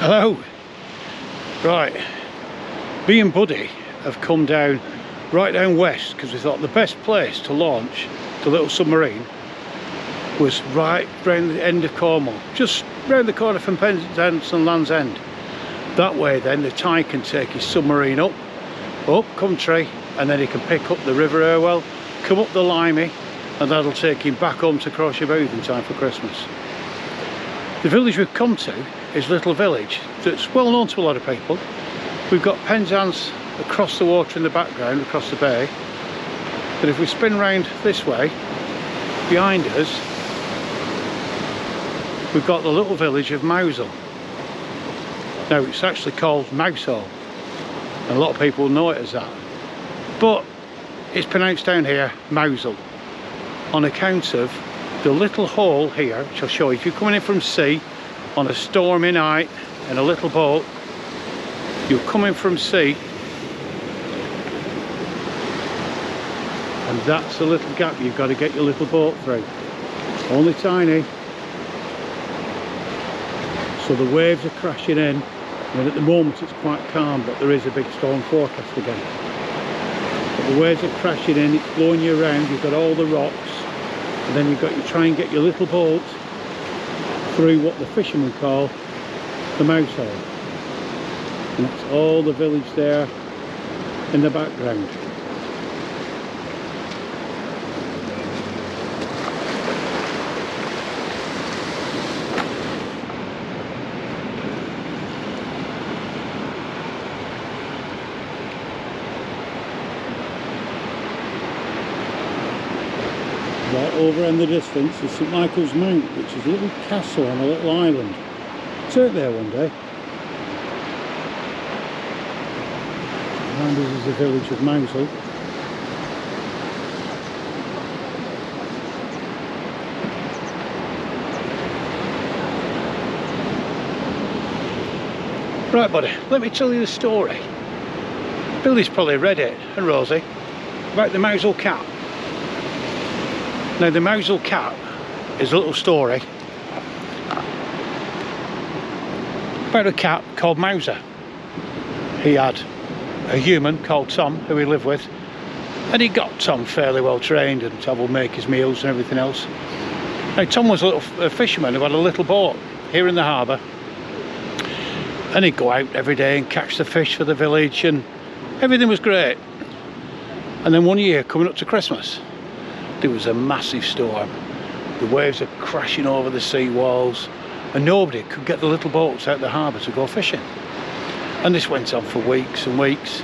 Hello. Right, me and Buddy have come down right down west because we thought the best place to launch the little submarine was right round the end of Cornwall, just round the corner from Penzance and Land's End. That way then the Ty can take his submarine up country, and then he can pick up the River Irwell, come up the Limey, and that'll take him back home to Crawshay Booth in time for Christmas. The village we've come to is a little village that's well known to a lot of people. We've got Penzance across the water in the background, across the bay. But if we spin round this way, behind us, we've got the little village of Mousehole. Now it's actually called Mousehole, and a lot of people know it as that. But it's pronounced down here Mousehole, on account of the little hole here, which I'll show you. If you're coming in from sea on a stormy night in a little boat, you're coming from sea, and that's the little gap you've got to get your little boat through. Only tiny. So the waves are crashing in, and at the moment it's quite calm, but there is a big storm forecast again. But the waves are crashing in, it's blowing you around, you've got all the rocks, and then you've got to try and get your little boat through what the fishermen call the Mousehole. And that's all the village there in the background. Right over in the distance is St Michael's Mount, which is a little castle on a little island. Take there one day. Behind us is the village of Mousehole. Right, buddy, let me tell you the story. Billy's probably read it, and Rosie, about the Mousehole Cap. Now the Mousehole Cap is a little story about a cat called Mouser. He had a human called Tom who he lived with, and he got Tom fairly well trained, and Tom would make his meals and everything else. Now Tom was a fisherman who had a little boat here in the harbour, and he'd go out every day and catch the fish for the village, and everything was great. And then one year, coming up to Christmas, there was a massive storm. The waves are crashing over the sea walls, and nobody could get the little boats out of the harbour to go fishing. And this went on for weeks and weeks,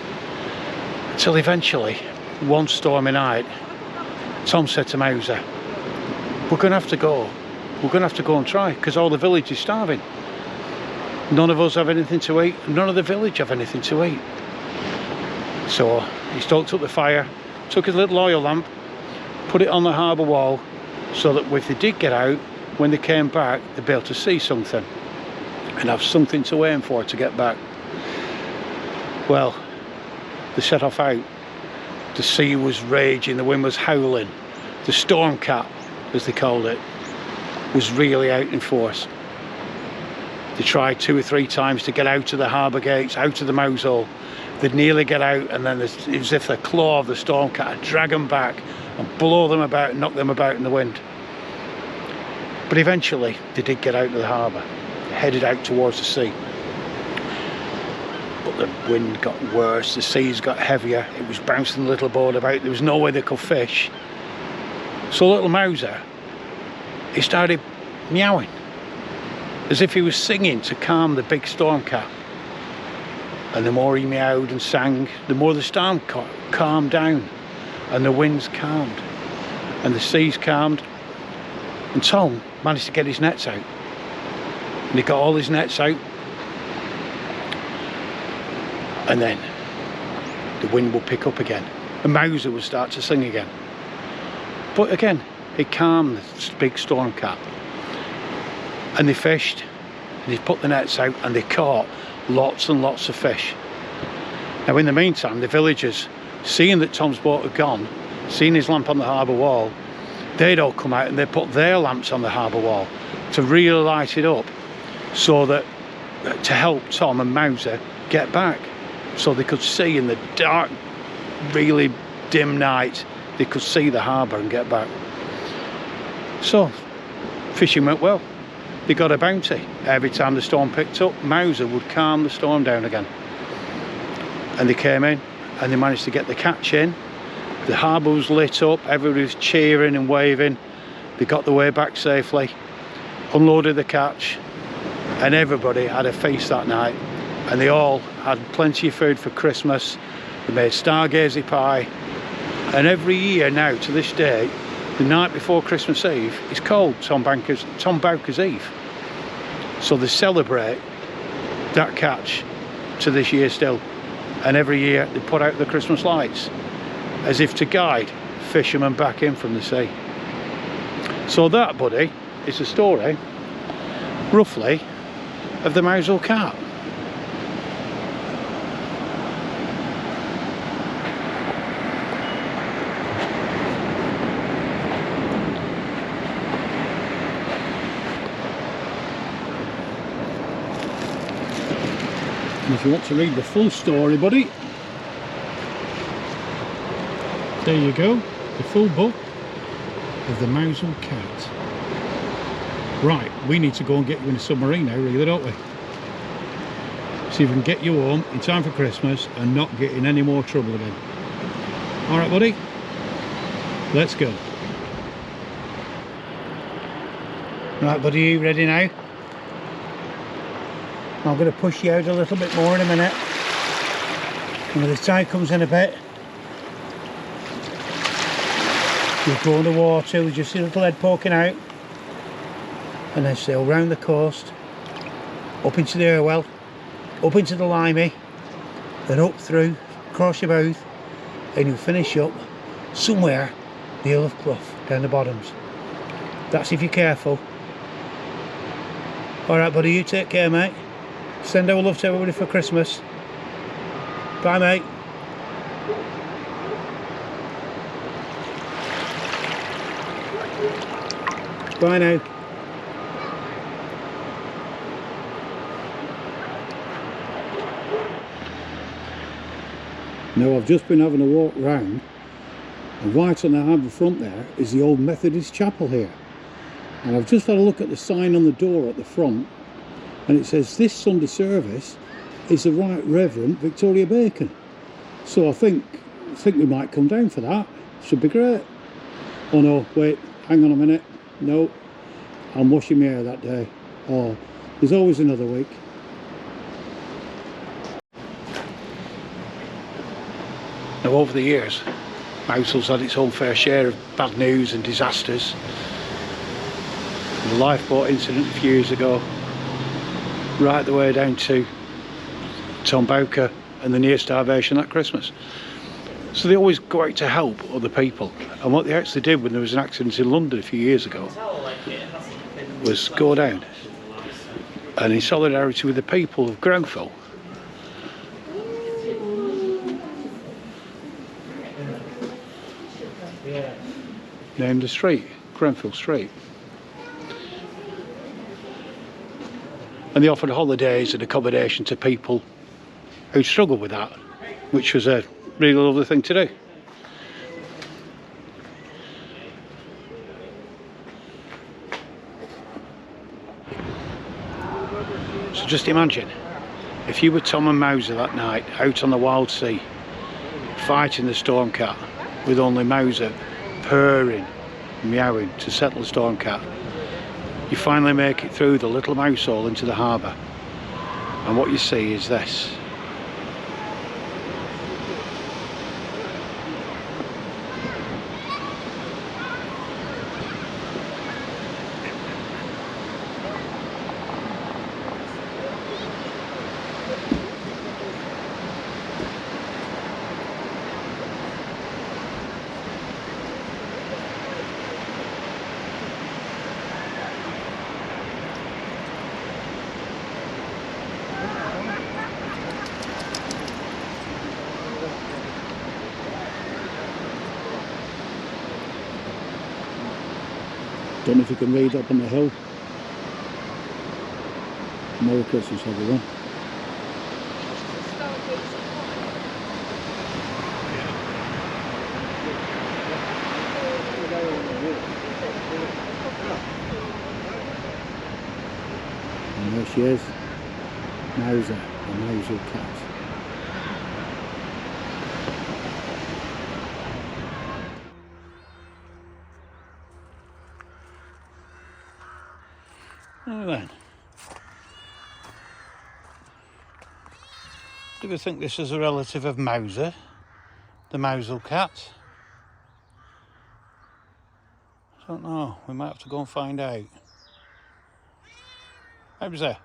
until eventually, one stormy night, Tom said to Mouser, "We're going to have to go. We're going to have to go and try, because all the village is starving. None of us have anything to eat, and none of the village have anything to eat." So he stoked up the fire, took his little oil lamp, put it on the harbour wall, so that if they did get out, when they came back, they'd be able to see something and have something to aim for to get back. Well, they set off out. The sea was raging, the wind was howling. The storm cap, as they called it, was really out in force. They tried 2 or 3 times to get out of the harbour gates, out of the Mousehole. They'd nearly get out, and then it was as if the claw of the storm cat had dragged them back and blow them about and knock them about in the wind. But eventually they did get out of the harbour, headed out towards the sea. But the wind got worse, the seas got heavier, it was bouncing the little boat about, there was no way they could fish. So little Mouser, he started meowing, as if he was singing to calm the big storm cap. And the more he meowed and sang, the more the storm calmed down, and the winds calmed, and the seas calmed. And Tom managed to get his nets out, and he got all his nets out, and then the wind would pick up again, and Mouser would start to sing again. But again, it calmed the big storm cap, and they fished, and they put the nets out, and they caught lots and lots of fish. Now in the meantime, the villagers, seeing that Tom's boat had gone, seeing his lamp on the harbour wall, they'd all come out and they put their lamps on the harbour wall to really light it up, so that to help Tom and Mouser get back, so they could see in the dark, really dim night, they could see the harbour and get back. So fishing went well. They got a bounty. Every time the storm picked up, Mouser would calm the storm down again. And they came in and they managed to get the catch in. The harbour was lit up, everybody was cheering and waving. They got the way back safely, unloaded the catch, and everybody had a feast that night. And they all had plenty of food for Christmas. They made stargazy pie. And every year now, to this day, the night before Christmas Eve is called Tom Bowker's Eve. So they celebrate that catch to this year still. And every year they put out the Christmas lights as if to guide fishermen back in from the sea. So that, buddy, is the story, roughly, of the Mousehole Carp. And if you want to read the full story, buddy, there you go, the full book of the Mousehole Cat. Right, we need to go and get you in a submarine now, really, don't we? See if we can get you home in time for Christmas and not get in any more trouble again. Alright, buddy, let's go. Right, buddy, are you ready now? I'm going to push you out a little bit more in a minute. And when the tide comes in a bit, you'll go in the water with just a little head poking out, and then sail round the coast, up into the Irwell, up into the Limey, then up through, across your mouth, and you'll finish up somewhere the Isle of Clough, down the bottoms. That's if you're careful. Alright, buddy, you take care, mate. Send our love to everybody for Christmas. Bye, mate. Bye now. Now, I've just been having a walk round, and right on the harbour front there is the old Methodist chapel here. And I've just had a look at the sign on the door at the front, and it says this Sunday service is the Right Reverend Victoria Bacon. So I think we might come down for that. Should be great. Oh no, wait, hang on a minute. No, I'm washing my hair that day. Oh, there's always another week. Now, over the years, Mousehole's had its own fair share of bad news and disasters. The lifeboat incident a few years ago, right the way down to Tom Bowker and the near starvation that Christmas. So they always go out to help other people, and what they actually did when there was an accident in London a few years ago was go down and, in solidarity with the people of Grenfell, named a street, Grenfell Street. And they offered holidays and accommodation to people who struggled with that, which was a really lovely thing to do. So just imagine if you were Tom and Mouser that night out on the wild sea fighting the stormcat, with only Mouser purring, meowing to settle the stormcat. You finally make it through the little Mousehole into the harbour, and what you see is this. Don't know if you can read up on the hill. Merry Christmas, everyone. And there she is, Mauser, the Mauser cat. Now then, do we think this is a relative of Mauser, the Mousel cat? I don't know, we might have to go and find out. Mauser.